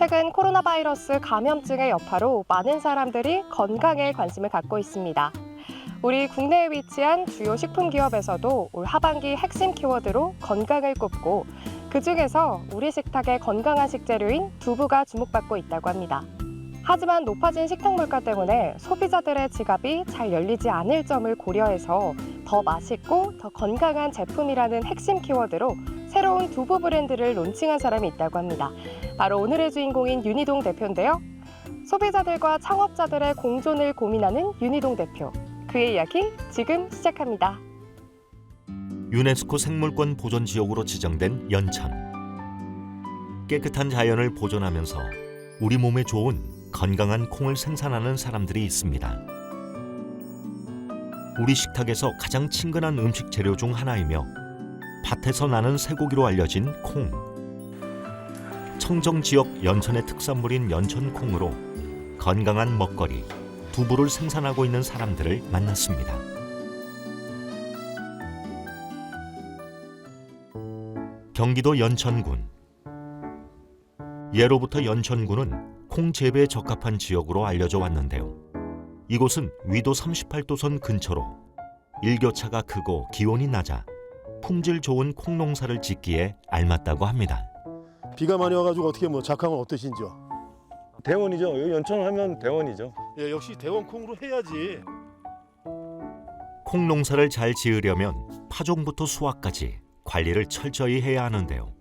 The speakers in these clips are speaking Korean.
최근 코로나 바이러스 감염증의 여파로 많은 사람들이 건강에 관심을 갖고 있습니다. 우리 국내에 위치한 주요 식품 기업에서도 올 하반기 핵심 키워드로 건강을 꼽고 그중에서 우리 식탁의 건강한 식재료인 두부가 주목받고 있다고 합니다. 하지만 높아진 식탁 물가 때문에 소비자들의 지갑이 잘 열리지 않을 점을 고려해서 더 맛있고 더 건강한 제품이라는 핵심 키워드로 새로운 두부 브랜드를 론칭한 사람이 있다고 합니다. 바로 오늘의 주인공인 윤희동 대표인데요. 소비자들과 창업자들의 공존을 고민하는 윤희동 대표. 그의 이야기 지금 시작합니다. 유네스코 생물권 보존 지역으로 지정된 연천. 깨끗한 자연을 보존하면서 우리 몸에 좋은 건강한 콩을 생산하는 사람들이 있습니다. 우리 식탁에서 가장 친근한 음식 재료 중 하나이며 밭에서 나는 쇠고기로 알려진 콩. 청정 지역 연천의 특산물인 연천콩으로 건강한 먹거리, 두부를 생산하고 있는 사람들을 만났습니다. 경기도 연천군. 예로부터 연천군은 콩 재배에 적합한 지역으로 알려져 왔는데요. 이곳은 위도 38도선 근처로 일교차가 크고 기온이 낮아 품질 좋은 콩 농사를 짓기에 알맞다고 합니다. 비가 많이 와가지고 어떻게 작황은 어떠신지요? 대원이죠. 여기 연천하면 대원이죠. 예, 역시 대원 콩으로 해야지. 콩 농사를 잘 지으려면 파종부터 수확까지 관리를 철저히 해야 하는데요.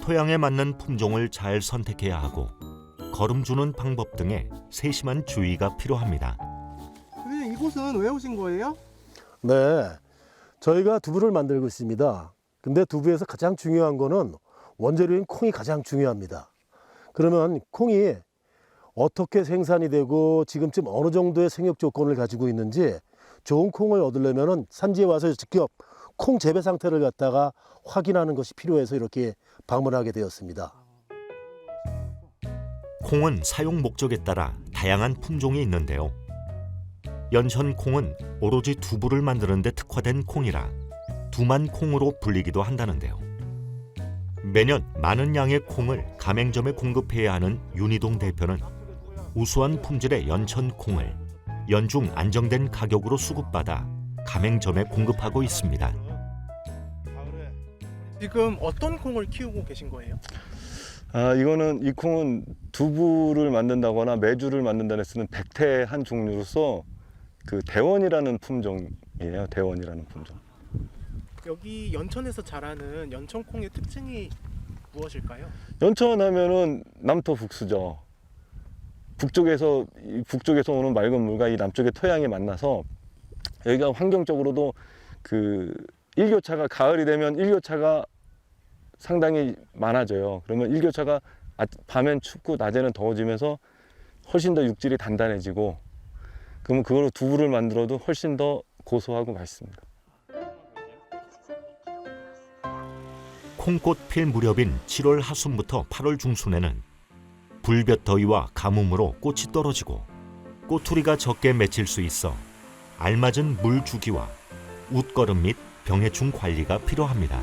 토양에 맞는 품종을 잘 선택해야 하고 거름 주는 방법 등에 세심한 주의가 필요합니다. 선생님, 이곳은 왜 오신 거예요? 네, 저희가 두부를 만들고 있습니다. 근데 두부에서 가장 중요한 거는 원재료인 콩이 가장 중요합니다. 그러면 콩이 어떻게 생산이 되고 지금쯤 어느 정도의 생육 조건을 가지고 있는지 좋은 콩을 얻으려면 산지에 와서 직접 콩 재배 상태를 갖다가 확인하는 것이 필요해서 이렇게 방문하게 되었습니다. 콩은 사용 목적에 따라 다양한 품종이 있는데요. 연천 콩은 오로지 두부를 만드는 데 특화된 콩이라 두만 콩으로 불리기도 한다는데요. 매년 많은 양의 콩을 가맹점에 공급해야 하는 윤희동 대표는 우수한 품질의 연천 콩을 연중 안정된 가격으로 수급받아 가맹점에 공급하고 있습니다. 지금 어떤 콩을 키우고 계신 거예요? 이 콩은 두부를 만든다거나 메주를 만든다는 데 쓰는 백태 한 종류로서 그 대원이라는 품종이에요. 대원이라는 품종. 여기 연천에서 자라는 연천콩의 특징이 무엇일까요? 연천 하면은 남토 북수죠. 북쪽에서 오는 맑은 물과 이 남쪽의 토양이 만나서 여기가 환경적으로도 그 일교차가 가을이 되면 일교차가 상당히 많아져요. 그러면 일교차가 밤엔 춥고 낮에는 더워지면서 훨씬 더 육질이 단단해지고 그러면 그걸로 두부를 만들어도 훨씬 더 고소하고 맛있습니다. 콩꽃 필 무렵인 7월 하순부터 8월 중순에는 불볕 더위와 가뭄으로 꽃이 떨어지고 꼬투리가 적게 맺힐 수 있어 알맞은 물 주기와 웃거름 및 병해충 관리가 필요합니다.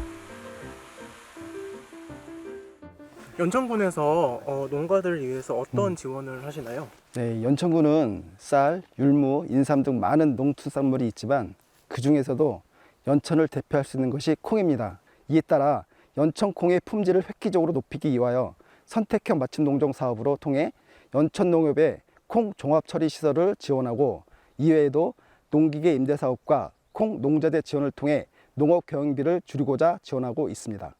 연천군에서 농가들을 위해서 어떤 지원을 하시나요? 네, 연천군은 쌀, 율무, 인삼 등 많은 농수산물이 있지만 그 중에서도 연천을 대표할 수 있는 것이 콩입니다. 이에 따라 연천콩의 품질을 획기적으로 높이기 위하여 선택형 맞춤 농종 사업으로 통해 연천농협의 콩 종합 처리 시설을 지원하고 이외에도 농기계 임대 사업과 콩 농자재 지원을 통해 농업 경영비를 줄이고자 지원하고 있습니다.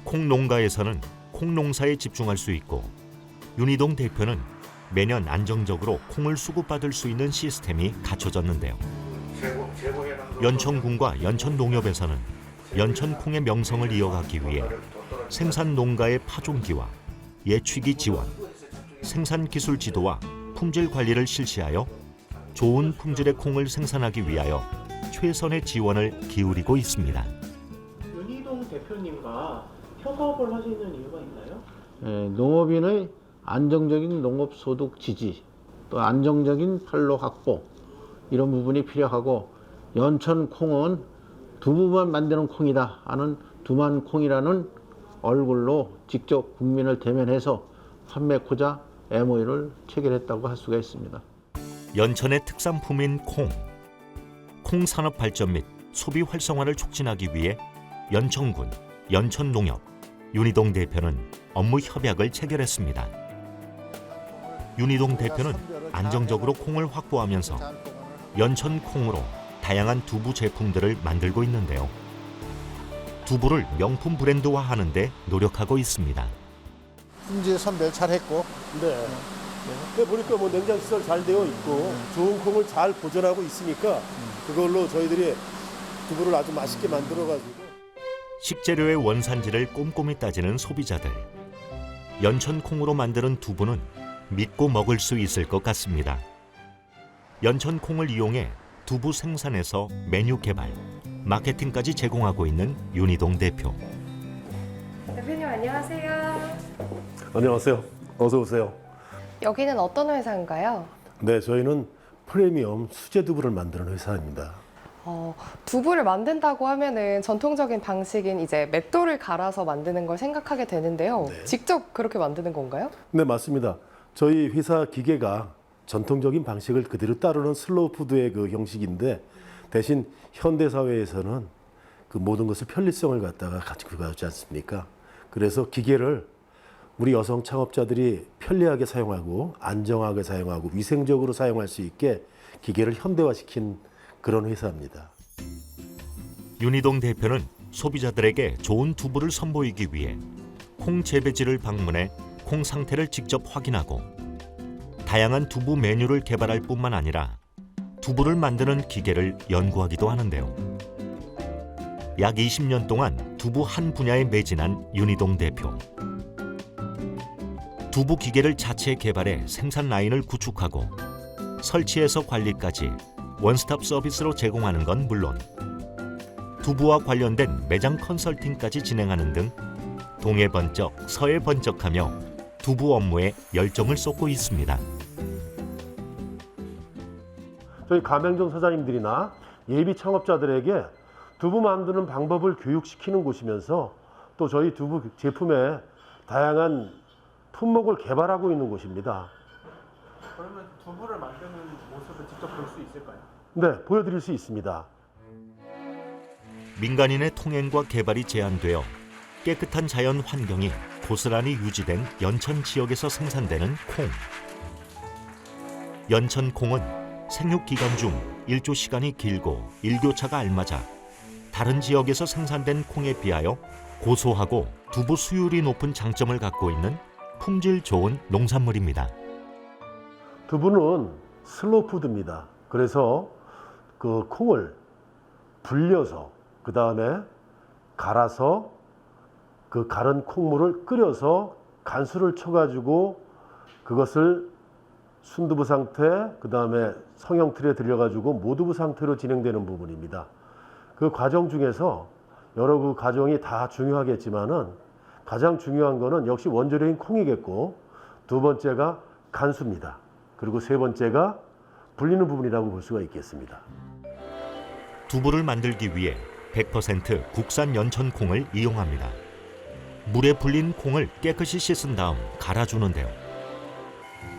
콩 농가에서는 콩 농사에 집중할 수 있고 윤희동 대표는 매년 안정적으로 콩을 수급받을 수 있는 시스템이 갖춰졌는데요. 연천군과 연천농협에서는 연천콩의 명성을 이어가기 위해 생산 농가의 파종기와 예취기 지원, 생산 기술 지도와 품질 관리를 실시하여 좋은 품질의 콩을 생산하기 위하여 최선의 지원을 기울이고 있습니다. 윤희동 대표님과 협업을 하시는 이유가 있나요? 농업인의 안정적인 농업소득 지지, 또 안정적인 판로 확보 이런 부분이 필요하고 연천 콩은 두부만 만드는 콩이다 하는 두만콩이라는 얼굴로 직접 국민을 대면해서 판매코자 MOU를 체결했다고 할 수가 있습니다. 연천의 특산품인 콩 산업 발전 및 소비 활성화를 촉진하기 위해 연천군, 연천농협, 윤희동 대표는 업무 협약을 체결했습니다. 윤희동 대표는 안정적으로 콩을 확보하면서 연천 콩으로 다양한 두부 제품들을 만들고 있는데요. 두부를 명품 브랜드화하는 데 노력하고 있습니다. 품질 선별 잘했고. 네. 근데 보니까 뭐 냉장 시설 잘 되어 있고 좋은 콩을 잘 보존하고 있으니까 그걸로 저희들이 두부를 아주 맛있게 만들어가지고. 식재료의 원산지를 꼼꼼히 따지는 소비자들. 연천 콩으로 만드는 두부는 믿고 먹을 수 있을 것 같습니다. 연천 콩을 이용해 두부 생산에서 메뉴 개발, 마케팅까지 제공하고 있는 윤희동 대표. 대표님 안녕하세요. 안녕하세요. 어서 오세요. 여기는 어떤 회사인가요? 네, 저희는 프리미엄 수제 두부를 만드는 회사입니다. 두부를 만든다고 하면은 전통적인 방식인 이제 맷돌을 갈아서 만드는 걸 생각하게 되는데요. 네. 직접 그렇게 만드는 건가요? 네, 맞습니다. 저희 회사 기계가 전통적인 방식을 그대로 따르는 슬로우 푸드의 그 형식인데 대신 현대 사회에서는 그 모든 것을 편리성을 갖다가 가지고 가지 않습니까? 그래서 기계를 우리 여성 창업자들이 편리하게 사용하고 안정하게 사용하고 위생적으로 사용할 수 있게 기계를 현대화시킨 그런 회사입니다. 윤희동 대표는 소비자들에게 좋은 두부를 선보이기 위해 콩 재배지를 방문해 콩 상태를 직접 확인하고 다양한 두부 메뉴를 개발할 뿐만 아니라 두부를 만드는 기계를 연구하기도 하는데요. 약 20년 동안 두부 한 분야에 매진한 윤희동 대표. 두부 기계를 자체 개발해 생산 라인을 구축하고 설치해서 관리까지 원스톱 서비스로 제공하는 건 물론 두부와 관련된 매장 컨설팅까지 진행하는 등 동해 번쩍 서해 번쩍하며 두부 업무에 열정을 쏟고 있습니다. 저희 가맹점 사장님들이나 예비 창업자들에게 두부 만드는 방법을 교육시키는 곳이면서 또 저희 두부 제품에 다양한 품목을 개발하고 있는 곳입니다. 그러면 두부를 만드는 모습을 직접 볼 수 있을까요? 네, 보여드릴 수 있습니다. 민간인의 통행과 개발이 제한되어 깨끗한 자연 환경이 고스란히 유지된 연천 지역에서 생산되는 콩. 연천 콩은 생육 기간 중 일조 시간이 길고 일교차가 알맞아 다른 지역에서 생산된 콩에 비하여 고소하고 두부 수율이 높은 장점을 갖고 있는 품질 좋은 농산물입니다. 두부는 슬로우 푸드입니다. 그래서 그 콩을 불려서 그 다음에 갈아서 그 갈은 콩물을 끓여서 간수를 쳐가지고 그것을 순두부 상태, 그 다음에 성형 틀에 들여가지고 모두부 상태로 진행되는 부분입니다. 그 과정 중에서 여러 그 과정이 다 중요하겠지만은 가장 중요한 거는 역시 원재료인 콩이겠고 두 번째가 간수입니다. 그리고 세 번째가 불리는 부분이라고 볼 수가 있겠습니다. 두부를 만들기 위해 100% 국산 연천 콩을 이용합니다. 물에 불린 콩을 깨끗이 씻은 다음 갈아주는데요.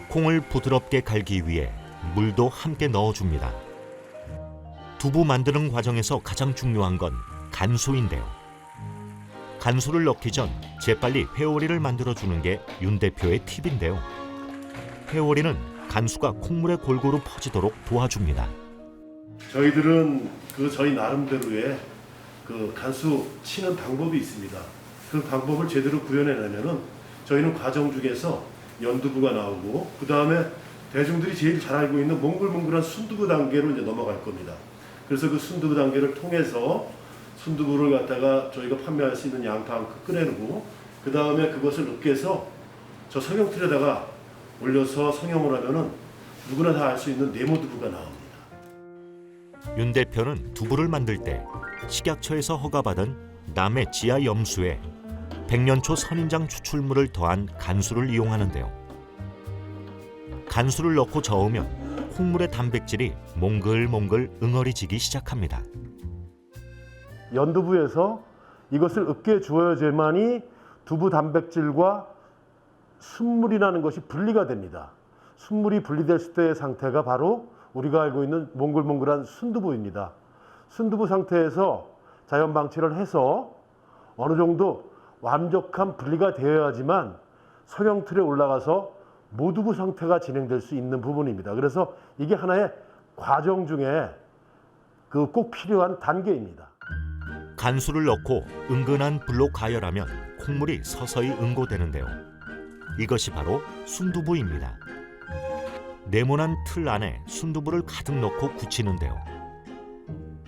콩을 부드럽게 갈기 위해 물도 함께 넣어줍니다. 두부 만드는 과정에서 가장 중요한 건 간수인데요. 간수를 넣기 전 재빨리 회오리를 만들어주는 게 윤 대표의 팁인데요. 회오리는 간수가 콩물에 골고루 퍼지도록 도와줍니다. 저희들은 저희 나름대로의 그 간수 치는 방법이 있습니다. 그 방법을 제대로 구현해내면은 저희는 과정 중에서 연두부가 나오고 그 다음에 대중들이 제일 잘 알고 있는 몽글몽글한 순두부 단계로 이제 넘어갈 겁니다. 그래서 그 순두부 단계를 통해서 순두부를 갖다가 저희가 판매할 수 있는 양파만큼 꺼내고 그 다음에 그것을 으깨서 저 성형틀에다가 올려서 성형을 하면은 누구나 다 알 수 있는 네모두부가 나옵니다. 윤 대표는 두부를 만들 때 식약처에서 허가받은 남해 지하 염수에 100년초 선인장 추출물을 더한 간수를 이용하는데요. 간수를 넣고 저으면 콩물의 단백질이 몽글몽글 응어리지기 시작합니다. 연두부에서 이것을 으깨 주어야지만이 두부 단백질과 순물이라는 것이 분리가 됩니다. 순물이 분리됐을 때의 상태가 바로 우리가 알고 있는 몽글몽글한 순두부입니다. 순두부 상태에서 자연 방치를 해서 어느 정도 완벽한 분리가 되어야지만 성형 틀에 올라가서 모두부 상태가 진행될 수 있는 부분입니다. 그래서 이게 하나의 과정 중에 그 꼭 필요한 단계입니다. 간수를 넣고 은근한 불로 가열하면 콩물이 서서히 응고되는데요. 이것이 바로 순두부입니다. 네모난 틀 안에 순두부를 가득 넣고 굳히는데요.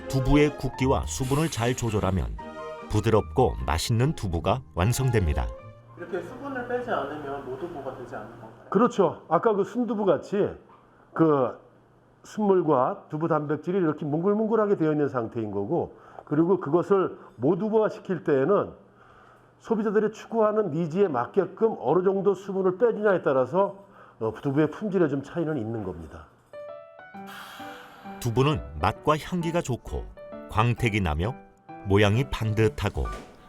두부의 굵기와 수분을 잘 조절하면 부드럽고 맛있는 두부가 완성됩니다. 이렇게 수분을 빼지 않으면 모두부가 되지 않는 건가요? 그렇죠. 아까 그 순두부 같이 그 순물과 두부 단백질이 이렇게 뭉글뭉글하게 되어 있는 상태인 거고, 그리고 그것을 모두부화 시킬 때에는 소비자들이 추구하는 니즈에 맞게끔 어느 정도 수분을 빼주냐에 따라서 두부의 품질에 좀 차이는 있는 겁니다. 두부는 맛과 향기가 좋고 광택이 나며 모양이 반듯하고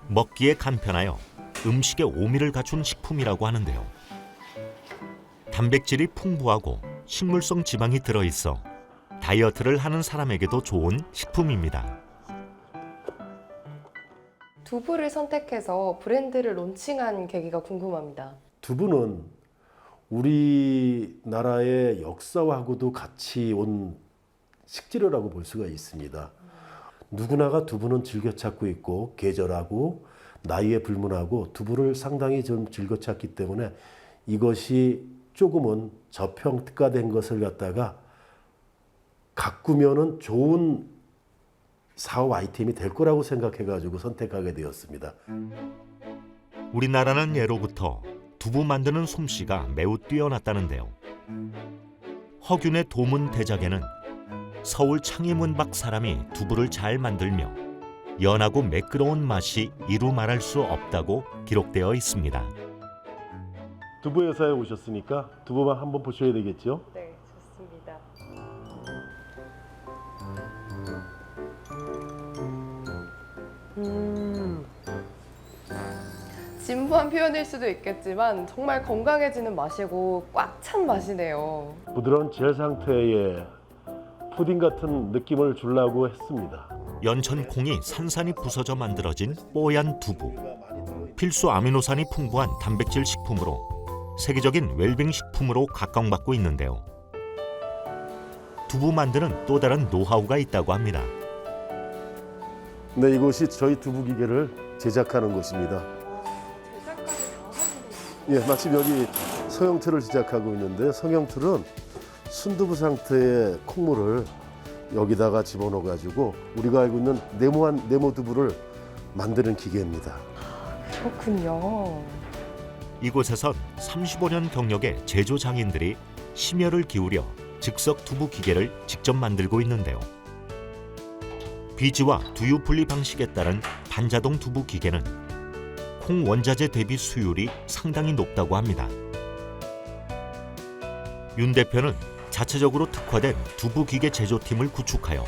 먹기에 간편하여 음식의 오미를 갖춘 식품이라고 하는데요. 단백질이 풍부하고 식물성 지방이 들어있어 다이어트를 하는 사람에게도 좋은 식품입니다. 두부를 선택해서 브랜드를 론칭한 계기가 궁금합니다. 두부는 우리나라의 역사하고도 같이 온 식재료라고 볼 수가 있습니다. 누구나가 두부는 즐겨 찾고 있고 계절하고 나이에 불문하고 두부를 상당히 좀 즐겨 찾기 때문에 이것이 조금은 저평가된 것을 갖다가 가꾸면은 좋은 사업 아이템이 될 거라고 생각해가지고 선택하게 되었습니다. 우리나라는 예로부터 두부 만드는 솜씨가 매우 뛰어났다는데요. 허균의 도문 대작에는 서울 창의문박 사람이 두부를 잘 만들며 연하고 매끄러운 맛이 이루 말할 수 없다고 기록되어 있습니다. 두부 회사에 오셨으니까 두부만 한번 보셔야 되겠죠? 네, 좋습니다. 진부한 표현일 수도 있겠지만 정말 건강해지는 맛이고 꽉 찬 맛이네요. 부드러운 젤 상태의 푸딩 같은 느낌을 주려고 했습니다. 연천 콩이 산산이 부서져 만들어진 뽀얀 두부. 필수 아미노산이 풍부한 단백질 식품으로 세계적인 웰빙 식품으로 각광받고 있는데요. 두부 만드는 또 다른 노하우가 있다고 합니다. 네, 이곳이 저희 두부 기계를 제작하는 곳입니다. 예, 마침 여기 성형틀을 제작하고 있는데, 성형틀은 순두부 상태의 콩물을 여기다가 집어넣어 가지고 우리가 알고 있는 네모한 네모 두부를 만드는 기계입니다. 그렇군요. 이곳에선 35년 경력의 제조 장인들이 심혈을 기울여 즉석 두부 기계를 직접 만들고 있는데요. 비지와 두유 분리 방식에 따른 반자동 두부 기계는 콩 원자재 대비 수율이 상당히 높다고 합니다. 윤 대표는 자체적으로 특화된 두부 기계 제조팀을 구축하여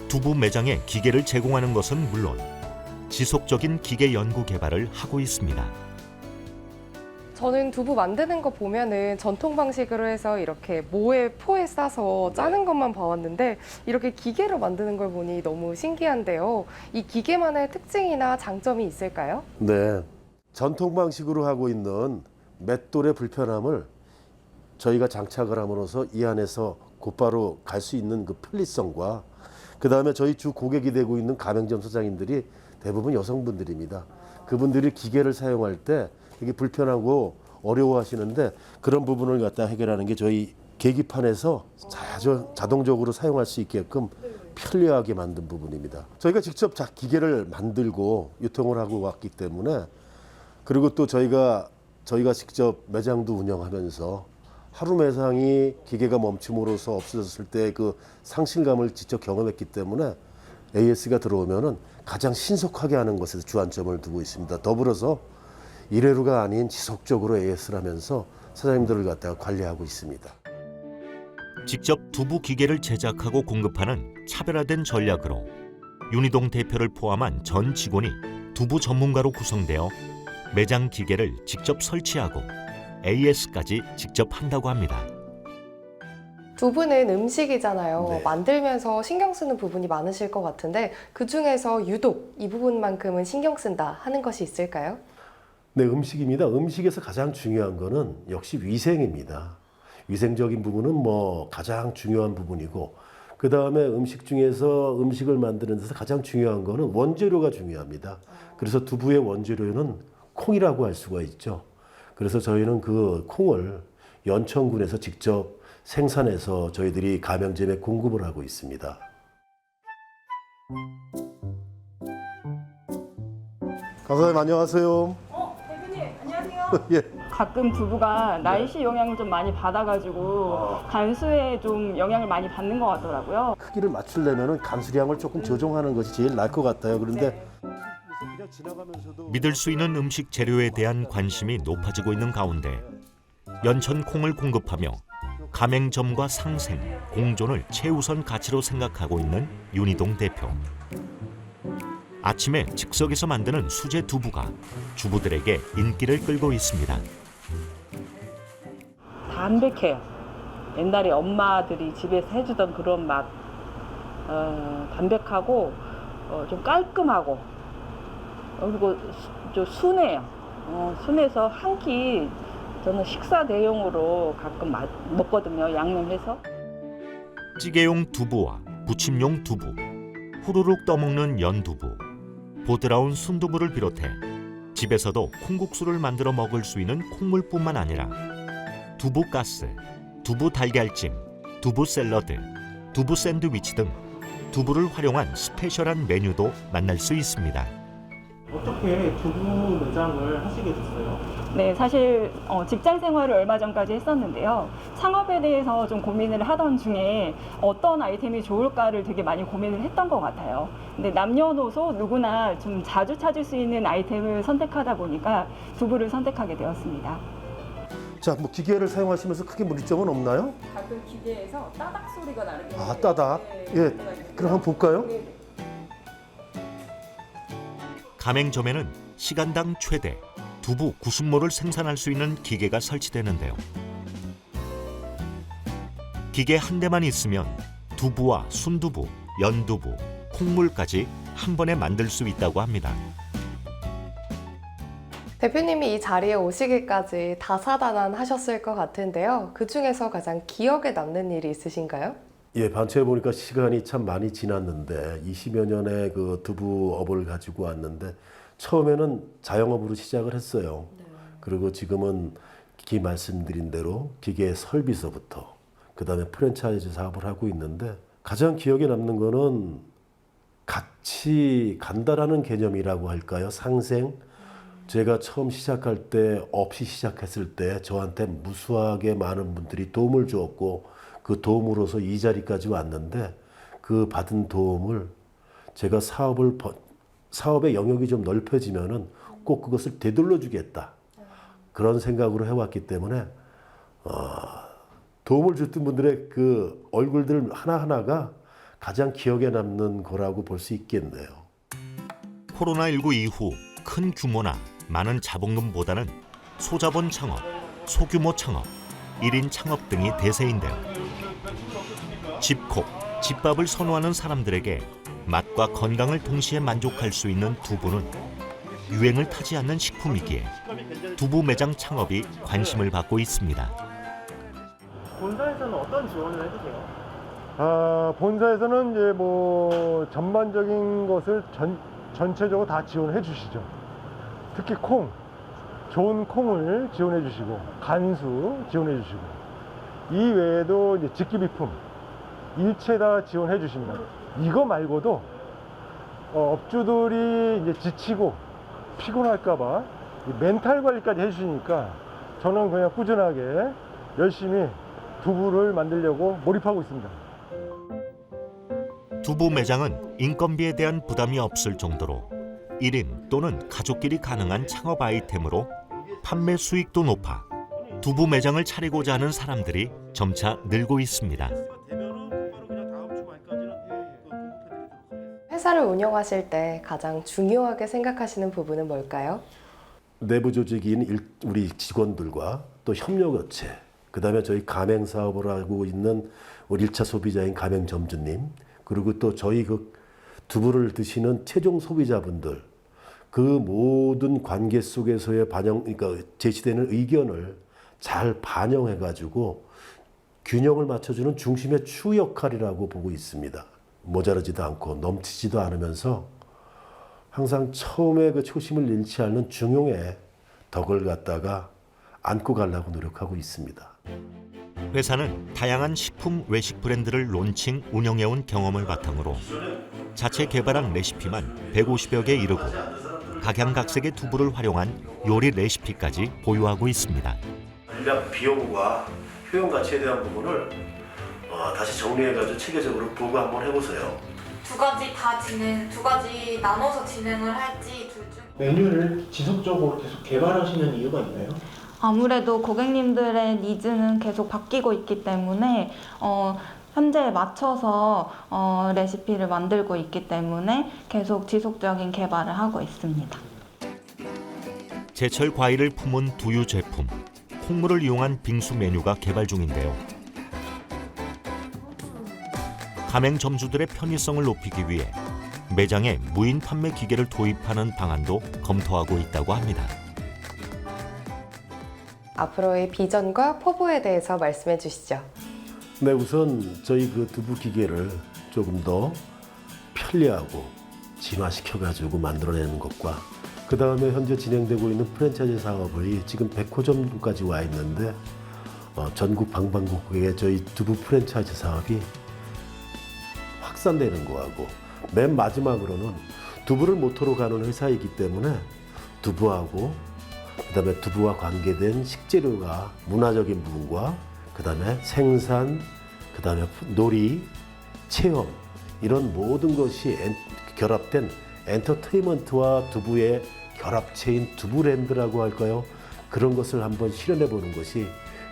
두부 매장에 기계를 제공하는 것은 물론 지속적인 기계 연구 개발을 하고 있습니다. 저는 두부 만드는 거 보면은 전통 방식으로 해서 이렇게 모에 포에 싸서 짜는 것만 봐왔는데 이렇게 기계로 만드는 걸 보니 너무 신기한데요. 이 기계만의 특징이나 장점이 있을까요? 네, 전통 방식으로 하고 있는 맷돌의 불편함을 저희가 장착을 함으로써 이 안에서 곧바로 갈 수 있는 그 편리성과, 그 다음에 저희 주 고객이 되고 있는 가맹점 사장님들이 대부분 여성분들입니다. 그분들이 기계를 사용할 때 되게 불편하고 어려워하시는데 그런 부분을 갖다 해결하는 게 저희 계기판에서 자동적으로 사용할 수 있게끔 편리하게 만든 부분입니다. 저희가 직접 기계를 만들고 유통을 하고 왔기 때문에, 그리고 또 저희가 직접 매장도 운영하면서 하루 매상이 기계가 멈춤으로써 없어졌을 때 그 상실감을 직접 경험했기 때문에 AS가 들어오면은 가장 신속하게 하는 것에 주안점을 두고 있습니다. 더불어서 일회루가 아닌 지속적으로 AS를 하면서 사장님들을 갖다가 관리하고 있습니다. 직접 두부 기계를 제작하고 공급하는 차별화된 전략으로 윤희동 대표를 포함한 전 직원이 두부 전문가로 구성되어 매장 기계를 직접 설치하고 AS까지 직접 한다고 합니다. 두부는 음식이잖아요. 네. 만들면서 신경 쓰는 부분이 많으실 것 같은데 그 중에서 유독 이 부분만큼은 신경 쓴다 하는 것이 있을까요? 네, 음식입니다. 음식에서 가장 중요한 거는 역시 위생입니다. 위생적인 부분은 뭐 가장 중요한 부분이고, 그 다음에 음식 중에서 음식을 만드는 데서 가장 중요한 거는 원재료가 중요합니다. 그래서 두부의 원재료는 콩이라고 할 수가 있죠. 그래서 저희는 그 콩을 연천군에서 직접 생산해서 저희들이 가맹점에 공급을 하고 있습니다. 강사님 안녕하세요. 대표님 안녕하세요. 예. 가끔 두부가 날씨 영향을 좀 많이 받아가지고 간수에 좀 영향을 많이 받는 것 같더라고요. 크기를 맞추려면 간수량을 조금 조정하는 것이 제일 나을 것 같아요. 그런데 그냥 지나가면서도 믿을 수 있는 음식 재료에 대한 관심이 높아지고 있는 가운데 연천 콩을 공급하며 가맹점과 상생, 공존을 최우선 가치로 생각하고 있는 윤희동 대표. 아침에 즉석에서 만드는 수제 두부가 주부들에게 인기를 끌고 있습니다. 담백해요. 옛날에 엄마들이 집에서 해주던 그런 맛. 담백하고 좀 깔끔하고 그리고 좀 순해요. 순해서 한 끼 저는 식사 대용으로 가끔 먹거든요. 양념해서. 찌개용 두부와 부침용 두부, 후루룩 떠먹는 연두부, 보드라운 순두부를 비롯해 집에서도 콩국수를 만들어 먹을 수 있는 콩물뿐만 아니라 두부 가스, 두부 달걀찜, 두부 샐러드, 두부 샌드위치 등 두부를 활용한 스페셜한 메뉴도 만날 수 있습니다. 어떻게 두부 매장을 하시게 됐어요? 네, 사실 직장 생활을 얼마 전까지 했었는데요. 창업에 대해서 좀 고민을 하던 중에 어떤 아이템이 좋을까를 되게 많이 고민을 했던 것 같아요. 근데 남녀노소 누구나 좀 자주 찾을 수 있는 아이템을 선택하다 보니까 두부를 선택하게 되었습니다. 자, 뭐 기계를 사용하시면서 크게 문제점은 없나요? 가끔 기계에서 따닥 소리가 나는 게 아, 따닥. 예. 그럼 한번 볼까요? 가맹점에는 시간당 최대 두부 90모를 생산할 수 있는 기계가 설치되는데요. 기계 한 대만 있으면 두부와 순두부, 연두부, 콩물까지 한 번에 만들 수 있다고 합니다. 대표님이 이 자리에 오시기까지 다사다난하셨을 것 같은데요. 그 중에서 가장 기억에 남는 일이 있으신가요? 예, 반체해 보니까 시간이 참 많이 지났는데 20여 년의 그 두부업을 가지고 왔는데 처음에는 자영업으로 시작을 했어요. 그리고 지금은 말씀드린 대로 기계 설비서부터 그다음에 프랜차이즈 사업을 하고 있는데 가장 기억에 남는 거는 같이 간다라는 개념이라고 할까요? 상생. 제가 처음 시작할 때 없이 시작했을 때 저한테 무수하게 많은 분들이 도움을 주었고 그 도움으로서 이 자리까지 왔는데 그 받은 도움을 제가 사업의 영역이 좀 넓혀지면은 꼭 그것을 되돌려 주겠다. 그런 생각으로 해왔기 때문에 도움을 줬던 분들의 그 얼굴들 하나하나가 가장 기억에 남는 거라고 볼 수 있겠네요. 코로나19 이후 큰 규모나 많은 자본금보다는 소자본 창업, 소규모 창업, 1인 창업 등이 대세인데요. 집콕, 집밥을 선호하는 사람들에게 맛과 건강을 동시에 만족할 수 있는 두부는 유행을 타지 않는 식품이기에 두부 매장 창업이 관심을 받고 있습니다. 본사에서는 어떤 지원을 해주세요? 본사에서는 이제 뭐 전반적인 것을 전체적으로 다 지원해 주시죠. 특히 콩, 좋은 콩을 지원해 주시고 간수 지원해 주시고 이 외에도 이제 직기비품 일체 다 지원해 주십니다. 이거 말고도 업주들이 이제 지치고 피곤할까봐 멘탈 관리까지 해주시니까 저는 그냥 꾸준하게 열심히 두부를 만들려고 몰입하고 있습니다. 두부 매장은 인건비에 대한 부담이 없을 정도로 1인 또는 가족끼리 가능한 창업 아이템으로 판매 수익도 높아 두부 매장을 차리고자 하는 사람들이 점차 늘고 있습니다. 회사를 운영하실 때 가장 중요하게 생각하시는 부분은 뭘까요? 내부 조직인 우리 직원들과 또 협력업체, 그다음에 저희 가맹 사업을 하고 있는 우리 1차 소비자인 가맹점주님, 그리고 또 저희 그 두부를 드시는 최종 소비자분들, 그 모든 관계 속에서의 그러니까 제시되는 의견을 잘 반영해가지고 균형을 맞춰주는 중심의 추 역할이라고 보고 있습니다. 모자라지도 않고 넘치지도 않으면서 항상 처음에 그 초심을 잃지 않는 중용의 덕을 갖다가 안고 가려고 노력하고 있습니다. 회사는 다양한 식품 외식 브랜드를 론칭, 운영해온 경험을 바탕으로 자체 개발한 레시피만 150여 개 이르고 각양각색의 두부를 활용한 요리 레시피까지 보유하고 있습니다. 전략 비용과 효용 가치에 대한 부분을 다시 정리해가지고 체계적으로 보고 한번 해보세요. 두 가지 나눠서 진행을 할지 둘 중. 메뉴를 지속적으로 계속 개발하시는 이유가 있나요? 아무래도 고객님들의 니즈는 계속 바뀌고 있기 때문에 현재에 맞춰서 레시피를 만들고 있기 때문에 계속 지속적인 개발을 하고 있습니다. 제철 과일을 품은 두유 제품, 콩물을 이용한 빙수 메뉴가 개발 중인데요. 가맹점주들의 편의성을 높이기 위해 매장에 무인 판매 기계를 도입하는 방안도 검토하고 있다고 합니다. 앞으로의 비전과 포부에 대해서 말씀해 주시죠. 네, 우선 저희 그 두부 기계를 조금 더 편리하고 진화시켜가지고 만들어내는 것과 그 다음에 현재 진행되고 있는 프랜차이즈 사업이 지금 100호점까지 와 있는데 전국 방방곡곡에 저희 두부 프랜차이즈 사업이 확산되는 거하고 맨 마지막으로는 두부를 모토로 가는 회사이기 때문에 두부하고 그다음에 두부와 관계된 식재료가 문화적인 부분과 그다음에 생산, 그다음에 놀이, 체험 이런 모든 것이 결합된 엔터테인먼트와 두부의 결합체인 두부랜드라고 할까요? 그런 것을 한번 실현해 보는 것이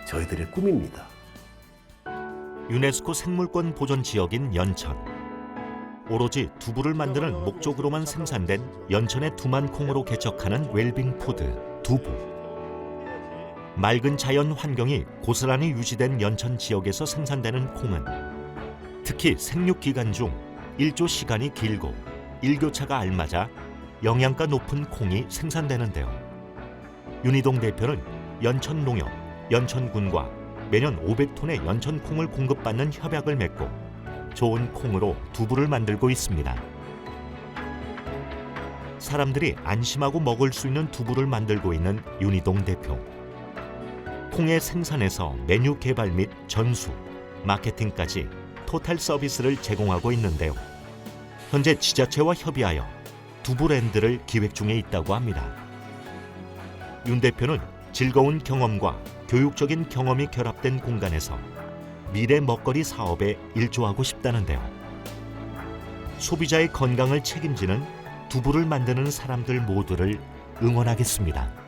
저희들의 꿈입니다. 유네스코 생물권 보존 지역인 연천. 오로지 두부를 만드는 목적으로만 생산된 연천의 두만콩으로 개척하는 웰빙 푸드 두부. 맑은 자연 환경이 고스란히 유지된 연천 지역에서 생산되는 콩은 특히 생육 기간 중 일조 시간이 길고 일교차가 알맞아 영양가 높은 콩이 생산되는데요. 윤희동 대표는 연천농협, 연천군과 매년 500톤의 연천콩을 공급받는 협약을 맺고 좋은 콩으로 두부를 만들고 있습니다. 사람들이 안심하고 먹을 수 있는 두부를 만들고 있는 윤희동 대표. 콩의 생산에서 메뉴 개발 및 전수, 마케팅까지 토탈 서비스를 제공하고 있는데요. 현재 지자체와 협의하여 두부랜드를 기획 중에 있다고 합니다. 윤 대표는 즐거운 경험과 교육적인 경험이 결합된 공간에서 미래 먹거리 사업에 일조하고 싶다는데요. 소비자의 건강을 책임지는 두부를 만드는 사람들 모두를 응원하겠습니다.